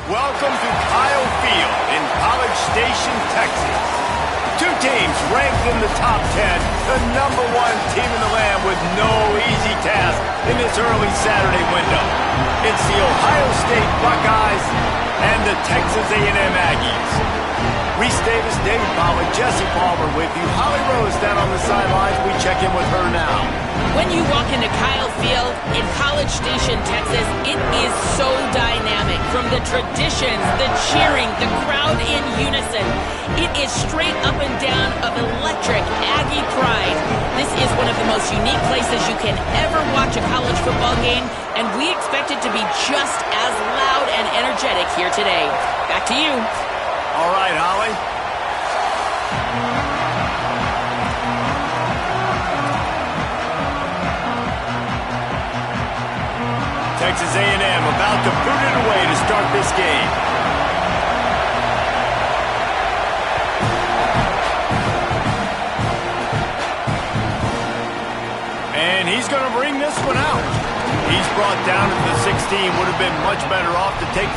Welcome to Kyle Field in College Station, Texas. Two teams ranked in the top 10, the #1 team in the land with no easy task in this early Saturday window. It's the Ohio State Buckeyes and the Texas A&M Aggies. Reese Davis, David Pollack, Jesse Palmer with you. Holly Rose down on the sidelines. We check in with her now. When you walk into Kyle Field in College Station, Texas, it is so dynamic. From the traditions, the cheering, the crowd in unison. It is straight up and down of electric Aggie pride. This is one of the most unique places you can ever watch a college football game, and we expect it to be just as loud and energetic here today. Back to you. All right, Holly. Texas A&M about to boot it away to start this game. And he's going to bring this one out. He's brought down to the 16. Would have been much better off to take...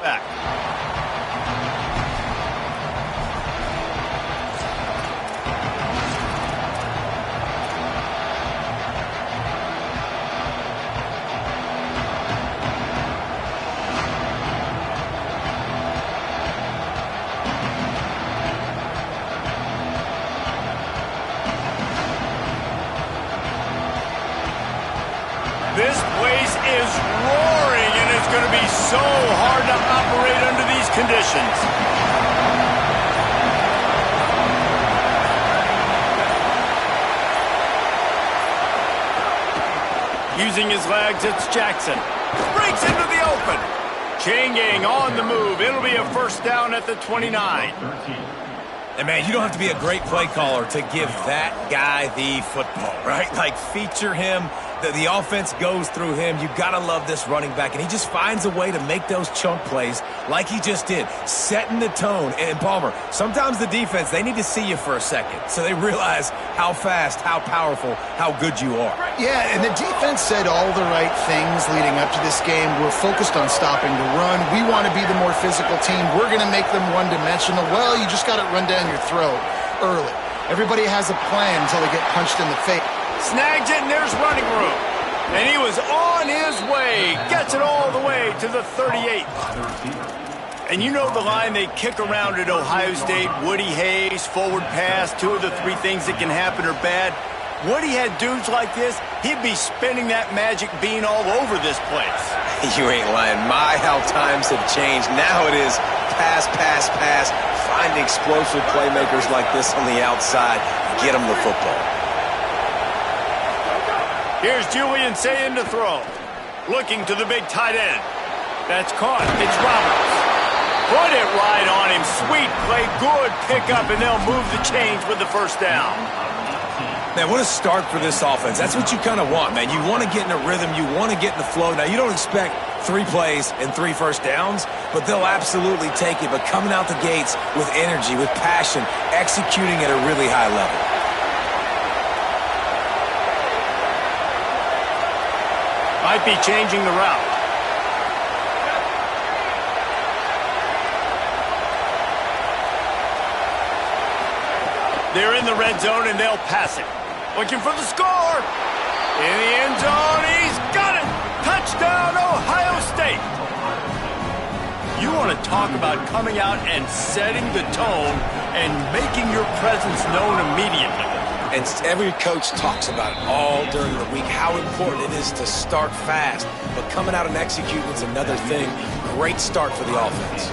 back. This place is roaring, and it's going to be so hard to operate under these conditions. Using his legs, it's Jackson. Breaks into the open. Chain gang on the move. It'll be a first down at the 29. And, man, you don't have to be a great play caller to give that guy the football, right? Like, feature him. The offense goes through him. You got to love this running back. And he just finds a way to make those chunk plays like he just did, setting the tone. And, Palmer, sometimes the defense, they need to see you for a second so they realize how fast, how powerful, how good you are. Yeah, and the defense said all the right things leading up to this game. We're focused on stopping the run. We want to be the more physical team. We're going to make them one-dimensional. Well, you just got it run down your throat early. Everybody has a plan until they get punched in the face. Snags it, and there's running room. And he was on his way. Gets it all the way to the 38. And you know the line they kick around at Ohio State, Woody Hayes, forward pass, 2 of the 3 things that can happen are bad. Woody had dudes like this, he'd be spinning that magic bean all over this place. You ain't lying. My, how times have changed. Now it is pass, pass, pass. Find explosive playmakers like this on the outside. Get them the football. Here's Julian saying to throw. Looking to the big tight end. That's caught. It's Roberts. Put it right on him. Sweet play. Good pickup, and they'll move the chains with the first down. Man, what a start for this offense. That's what you kind of want, man. You want to get in a rhythm. You want to get in the flow. Now, you don't expect 3 plays and 3 first downs, but they'll absolutely take it. But coming out the gates with energy, with passion, executing at a really high level. Might be changing the route. They're in the red zone, and they'll pass it. Looking for the score. In the end zone, he's got it. Touchdown, Ohio State. You want to talk about coming out and setting the tone and making your presence known immediately. And every coach talks about it all during the week, how important it is to start fast. But coming out and executing is another thing. Great start for the offense.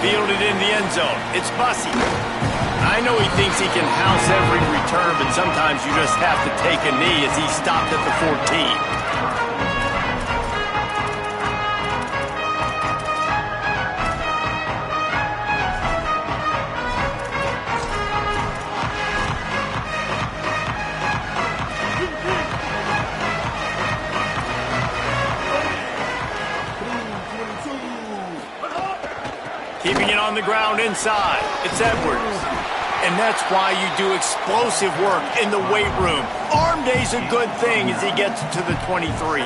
Fielded in the end zone. It's Bussey. I know he thinks he can house every return, but sometimes you just have to take a knee as he stopped at the 14. Keeping it on the ground inside. It's Edwards. And that's why you do explosive work in the weight room. Arm day's a good thing as he gets to the 23.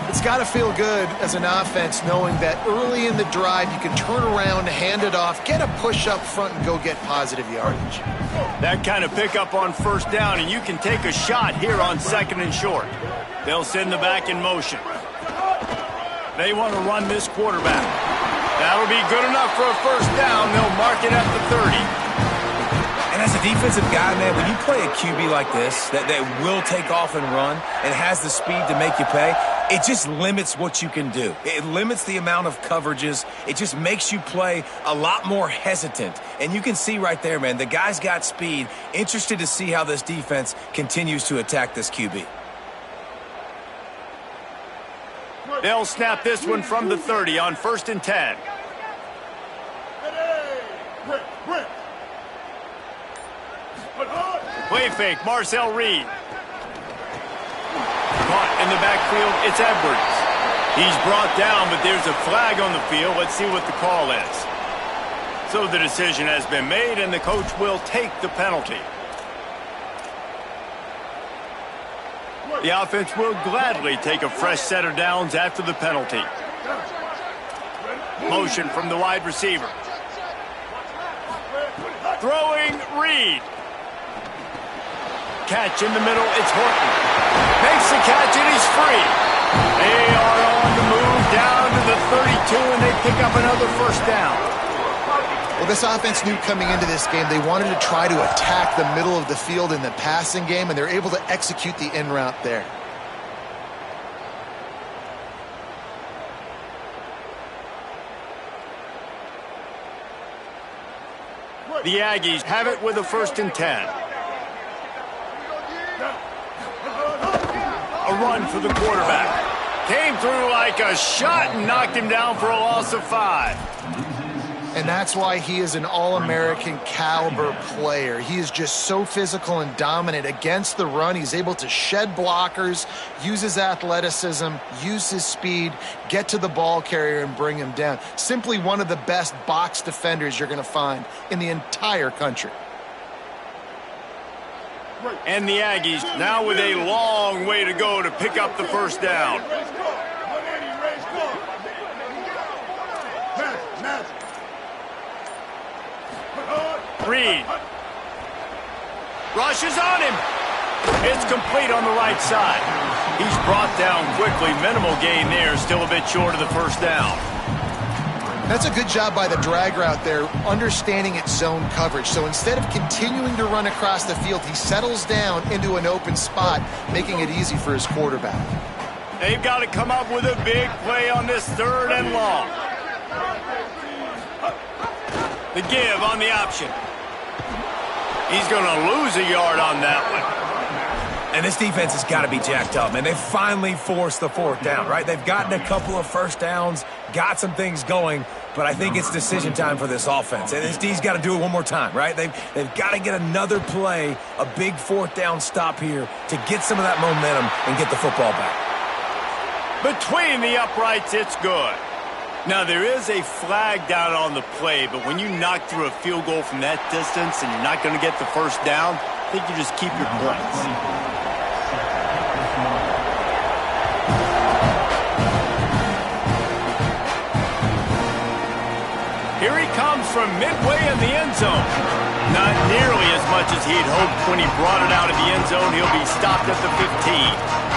It's got to feel good as an offense knowing that early in the drive you can turn around, hand it off, get a push up front, and go get positive yardage. That kind of pickup on first down, and you can take a shot here on 2nd and short. They'll send the back in motion. They want to run this quarterback. That'll be good enough for a first down. They'll mark it at the 30. And as a defensive guy, man, when you play a QB like this that will take off and run and has the speed to make you pay, it just limits what you can do. It limits the amount of coverages. It just makes you play a lot more hesitant. And you can see right there, man, the guy's got speed. Interested to see how this defense continues to attack this QB. They'll snap this one from the 30 on 1st and 10. Play fake, Marcel Reed. Caught in the backfield, it's Edwards. He's brought down, but there's a flag on the field. Let's see what the call is. So the decision has been made, and the coach will take the penalty. The offense will gladly take a fresh set of downs after the penalty. Motion from the wide receiver. Throwing Reed. Catch in the middle, it's Horton. Makes the catch and he's free. They are on the move down to the 32 and they pick up another first down. Well, this offense knew coming into this game they wanted to try to attack the middle of the field in the passing game, and they're able to execute the in route there. The Aggies have it with a 1st and 10. run for the quarterback. Came through like a shot and knocked him down for a loss of 5. And that's why he is an All-American caliber player. He is just so physical and dominant against the run. He's able to shed blockers, use his athleticism, use his speed, get to the ball carrier and bring him down. Simply one of the best box defenders you're going to find in the entire country. And the Aggies now with a long way to go to pick up the first down. Reed rushes on him. It's complete on the right side. He's brought down quickly. Minimal gain there, still a bit short of the first down. That's a good job by the drag route there, understanding its zone coverage. So instead of continuing to run across the field, he settles down into an open spot, making it easy for his quarterback. They've got to come up with a big play on this 3rd and long. The give on the option. He's going to lose a yard on that one. And this defense has got to be jacked up, man. They finally forced the 4th down, right? They've gotten a couple of first downs, got some things going, but I think it's decision time for this offense. And this D's got to do it one more time, right? They've got to get another play, a big 4th down stop here to get some of that momentum and get the football back. Between the uprights, it's good. Now, there is a flag down on the play, but when you knock through a field goal from that distance and you're not going to get the first down, I think you just keep your points. Here he comes from midway in the end zone. Not nearly as much as he'd hoped when he brought it out of the end zone. He'll be stopped at the 15.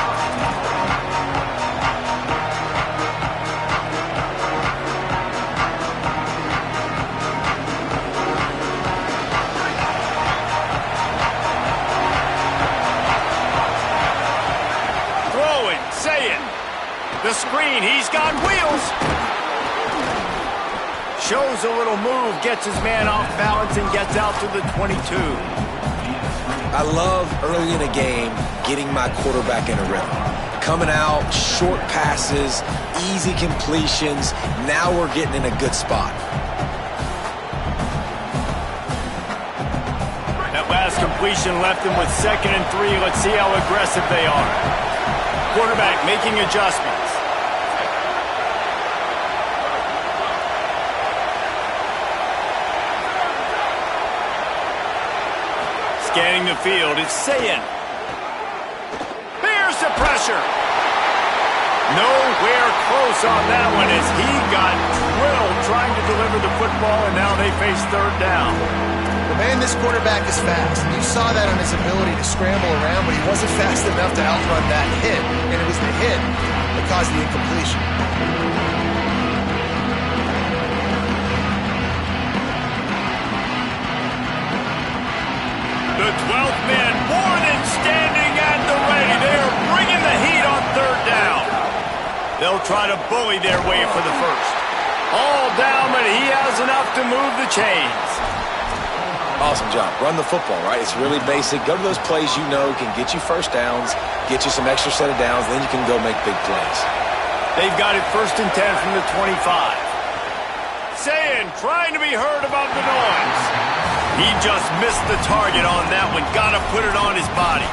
The screen, he's got wheels. Shows a little move, gets his man off balance and gets out to the 22. I love early in a game getting my quarterback in a rhythm. Coming out, short passes, easy completions. Now we're getting in a good spot. That last completion left him with 2nd and 3. Let's see how aggressive they are. Quarterback making adjustments. Scanning the field, it's Sayin. There's the pressure. Nowhere close on that one as he got drilled trying to deliver the football, and now they face 3rd down. Well, man, this quarterback is fast. You saw that on his ability to scramble around, but he wasn't fast enough to outrun that hit, and it was the hit that caused the incompletion. The 12th man more than standing at the ready. They are bringing the heat on 3rd down. They'll try to bully their way for the first. All down, but he has enough to move the chains. Awesome job. Run the football, right? It's really basic. Go to those plays you know can get you first downs, get you some extra set of downs, then you can go make big plays. They've got it 1st and 10 from the 25. Sayin trying to be heard above the noise. He just missed the target on that one. Got to put it on his body.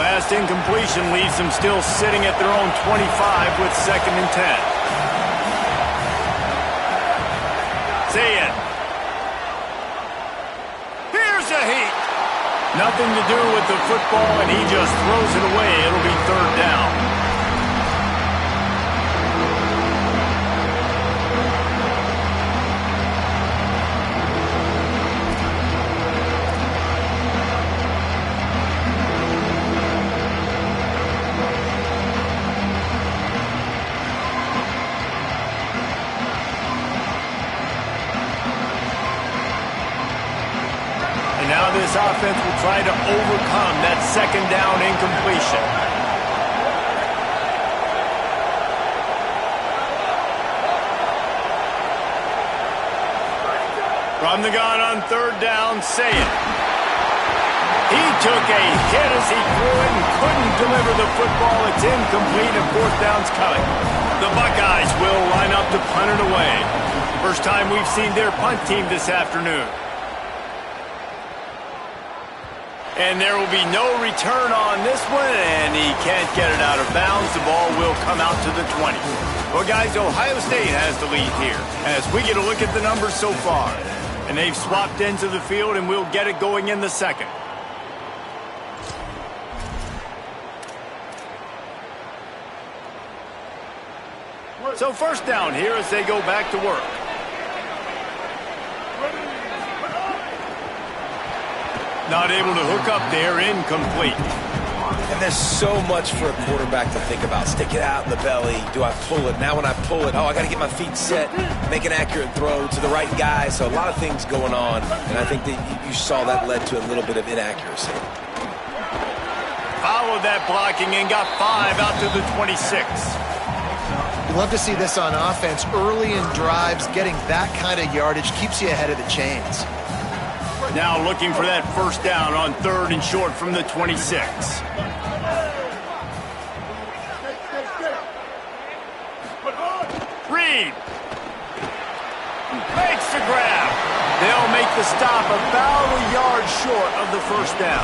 Last incompletion leaves them still sitting at their own 25 with 2nd and 10. Sayin. Here's a heat. Nothing to do with the football, and he just throws it away. It'll be 3rd down. Now this offense will try to overcome that 2nd down incompletion. From the gun on third down, say it. He took a hit as he threw it and couldn't deliver the football. It's incomplete and fourth down's coming. The Buckeyes will line up to punt it away. First time we've seen their punt team this afternoon. And there will be no return on this one, and he can't get it out of bounds. The ball will come out to the 20. Well, guys, Ohio State has the lead here as we get a look at the numbers so far. And they've swapped ends of the field, and we'll get it going in the second. So first down here as they go back to work. Not able to hook up there, incomplete. And there's so much for a quarterback to think about. Stick it out in the belly. Do I pull it? Now when I pull it, I got to get my feet set, make an accurate throw to the right guy. So a lot of things going on, and I think that you saw that led to a little bit of inaccuracy. Followed that blocking and got 5 out to the 26. You love to see this on offense. Early in drives, getting that kind of yardage keeps you ahead of the chains. Now looking for that first down on third and short from the 26. Reed makes the grab. They'll make the stop about a yard short of the first down.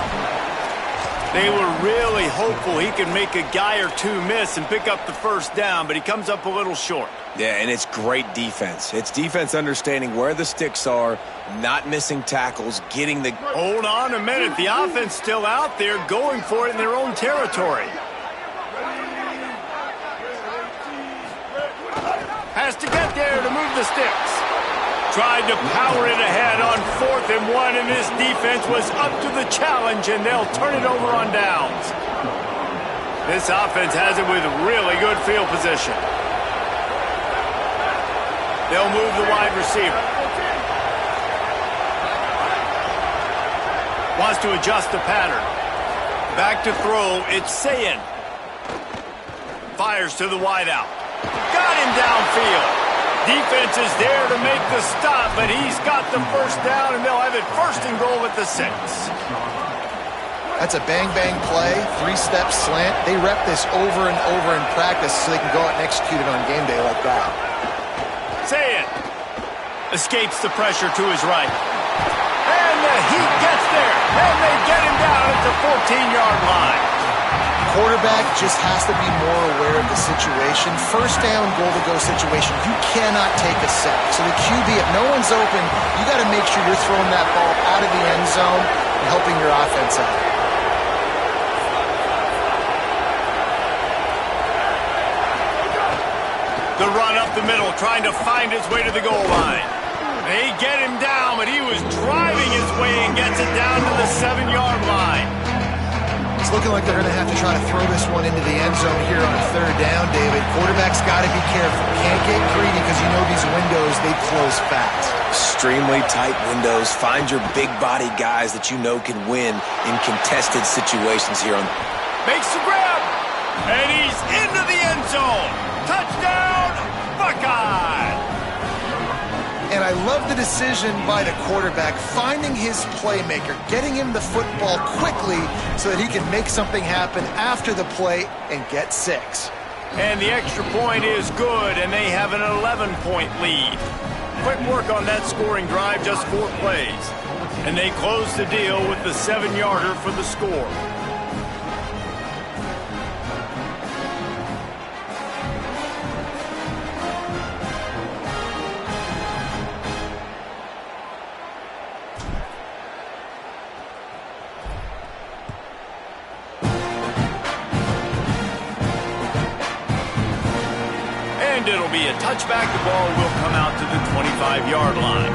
They were really hopeful he could make a guy or two miss and pick up the first down, but he comes up a little short. Yeah, and it's great defense. It's defense understanding where the sticks are, not missing tackles, getting the... Hold on a minute. The offense still out there going for it in their own territory. Has to get there to move the sticks. Tried to power it ahead on 4th and 1, and this defense was up to the challenge, and they'll turn it over on downs. This offense has it with really good field position. They'll move the wide receiver. Wants to adjust the pattern. Back to throw, it's Sayin. Fires to the wideout. Got him downfield. Defense is there to make the stop, but he's got the first down, and they'll have it first and goal at the 6. That's a bang-bang play, 3-step slant. They rep this over and over in practice so they can go out and execute it on game day like that. Say it. Escapes the pressure to his right. And the heat gets there, and they get him down at the 14-yard line. Quarterback just has to be more aware of the situation. First down, goal-to-go situation. You cannot take a sack. So the QB, if no one's open, you got to make sure you're throwing that ball out of the end zone and helping your offense out. The run up the middle, trying to find his way to the goal line. They get him down, but he was driving his way and gets it down to the 7-yard line. It's looking like they're going to have to try to throw this one into the end zone here on 3rd down, David. Quarterback's got to be careful. Can't get greedy because you know these windows, they close fast. Extremely tight windows. Find your big-body guys that you know can win in contested situations here. Makes the grab, and he's into the end zone. Touchdown, Buckeye! And I love the decision by the quarterback, finding his playmaker, getting him the football quickly so that he can make something happen after the play and get 6. And the extra point is good, and they have an 11-point lead. Quick work on that scoring drive, just 4 plays. And they close the deal with the 7-yarder for the score. It'll be a touchback. The ball will come out to the 25-yard line.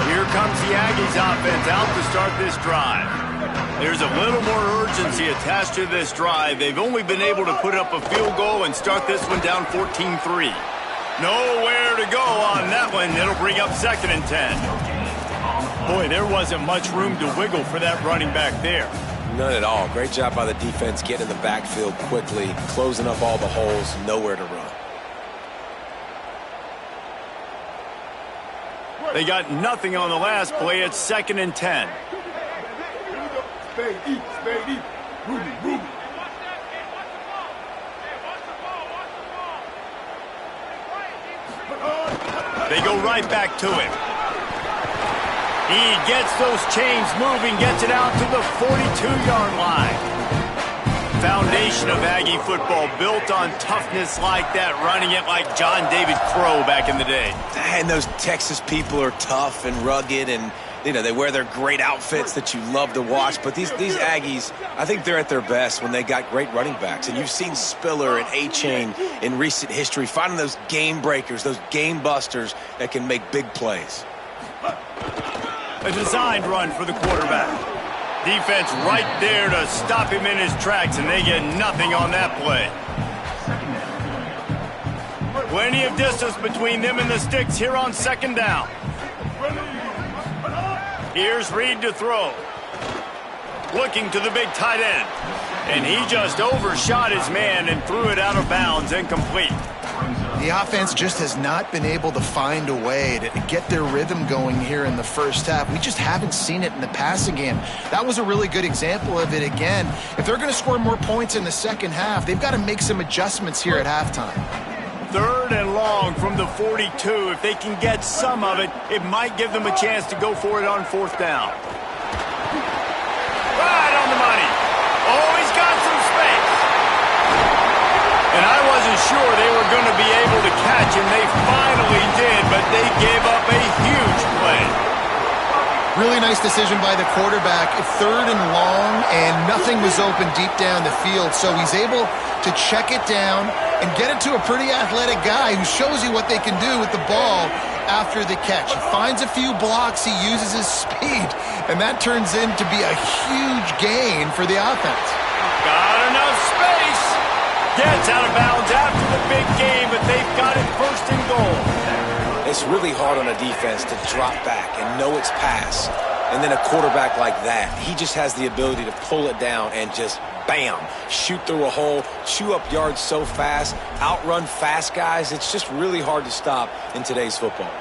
Here comes the Aggies offense out to start this drive. There's a little more urgency attached to this drive. They've only been able to put up a field goal and start this one down 14-3. Nowhere to go on that one. It'll bring up 2nd and 10. Boy, there wasn't much room to wiggle for that running back there. None at all. Great job by the defense getting in the backfield quickly, closing up all the holes, nowhere to run. They got nothing on the last play. It's 2nd and 10. They go right back to him. He gets those chains moving, gets it out to the 42-yard line. Foundation of Aggie football built on toughness like that, running it like John David Crow back in the day. And those Texas people are tough and rugged, and they wear their great outfits that you love to watch. But these Aggies, I think they're at their best when they got great running backs. And you've seen Spiller and A-Chain in recent history finding those game breakers, those game busters that can make big plays. A designed run for the quarterback. Defense right there to stop him in his tracks, and they get nothing on that play. Plenty of distance between them and the sticks here on 2nd down. Here's Reed to throw. Looking to the big tight end. And he just overshot his man and threw it out of bounds, incomplete. The offense just has not been able to find a way to get their rhythm going here in the first half. We just haven't seen it in the passing game. That was a really good example of it again. If they're going to score more points in the second half, they've got to make some adjustments here at halftime. 3rd and long from the 42. If they can get some of it, it might give them a chance to go for it on 4th down. Right on the money. Oh, he's got some space. And I wasn't sure they were going to be able to catch him. They finally did, but they gave up a huge play. Really nice decision by the quarterback. 3rd and long, and nothing was open deep down the field. So he's able to check it down and get it to a pretty athletic guy who shows you what they can do with the ball after the catch. He finds a few blocks, he uses his speed, and that turns into be a huge gain for the offense. Got enough space. Gets out of bounds after the big game, but they've got it 1st and goal. It's really hard on a defense to drop back and know it's pass. And then a quarterback like that, he just has the ability to pull it down and just, bam, shoot through a hole, chew up yards so fast, outrun fast guys. It's just really hard to stop in today's football.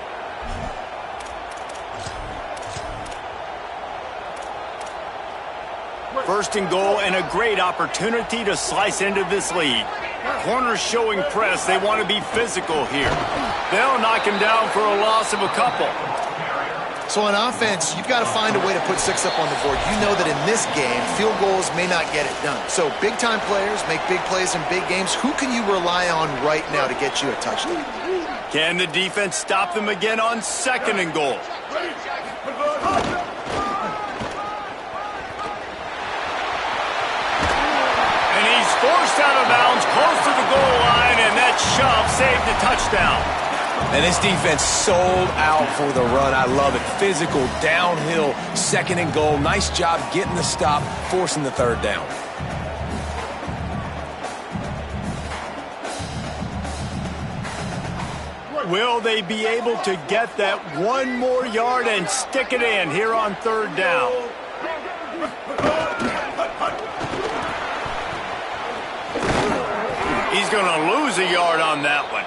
First and goal, and a great opportunity to slice into this lead. Corners showing press. They want to be physical here. They'll knock him down for a loss of a couple. So on offense, you've got to find a way to put 6 up on the board. You know that in this game, field goals may not get it done. So big-time players make big plays in big games. Who can you rely on right now to get you a touchdown? Can the defense stop them again on 2nd and goal? And he's forced out of bounds close to the goal line, and that shove saved the touchdown. And this defense sold out for the run. I love it. Physical, downhill, 2nd and goal. Nice job getting the stop, forcing the 3rd down. Will they be able to get that 1 more yard and stick it in here on 3rd down? He's going to lose a yard on that one.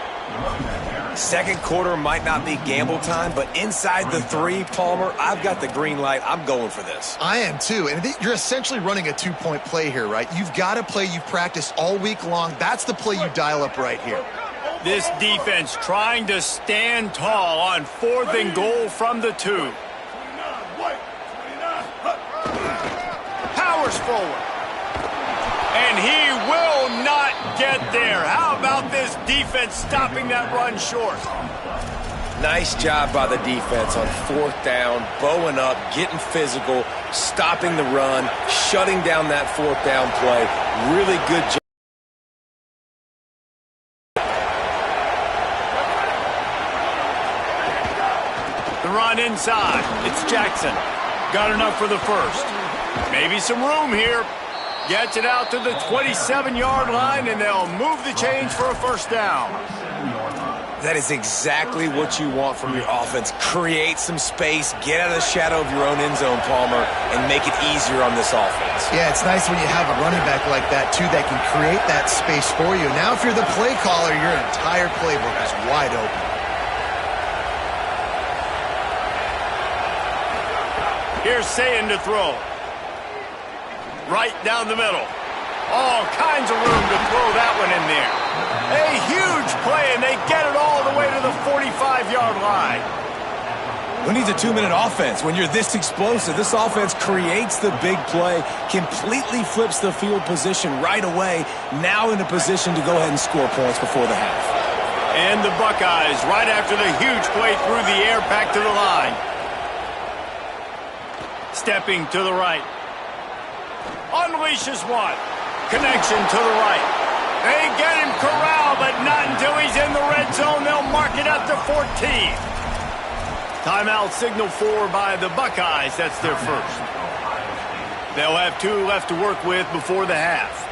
2nd quarter might not be gamble time, but inside the 3, Palmer, I've got the green light. I'm going for this. I am too, and you're essentially running a 2-point play here, right? You've got a play you've practiced all week long. That's the play you dial up right here. This defense trying to stand tall on 4th and goal from the 2. Powers forward. And he will not get there. How about this defense stopping that run short? Nice job by the defense on 4th down, bowing up, getting physical, stopping the run, shutting down that 4th down play. Really good job. The run inside. It's Jackson. Got enough for the 1st. Maybe some room here. Gets it out to the 27-yard line, and they'll move the chains for a 1st down. That is exactly what you want from your offense. Create some space, get out of the shadow of your own end zone, Palmer, and make it easier on this offense. Yeah, it's nice when you have a running back like that, too, that can create that space for you. Now, if you're the play caller, your entire playbook is wide open. Here's Sayin to throw. Right down the middle. All kinds of room to throw that one in there. A huge play, and they get it all the way to the 45-yard line. Who needs a 2-minute offense? When you're this explosive, this offense creates the big play, completely flips the field position right away, now in a position to go ahead and score points before the half. And the Buckeyes, right after the huge play through the air, back to the line. Stepping to the right. Unleashes one. Connection to the right. They get him corralled, but not until he's in the red zone. They'll mark it up to 14. Timeout signaled for by the Buckeyes. That's their first. They'll have 2 left to work with before the half.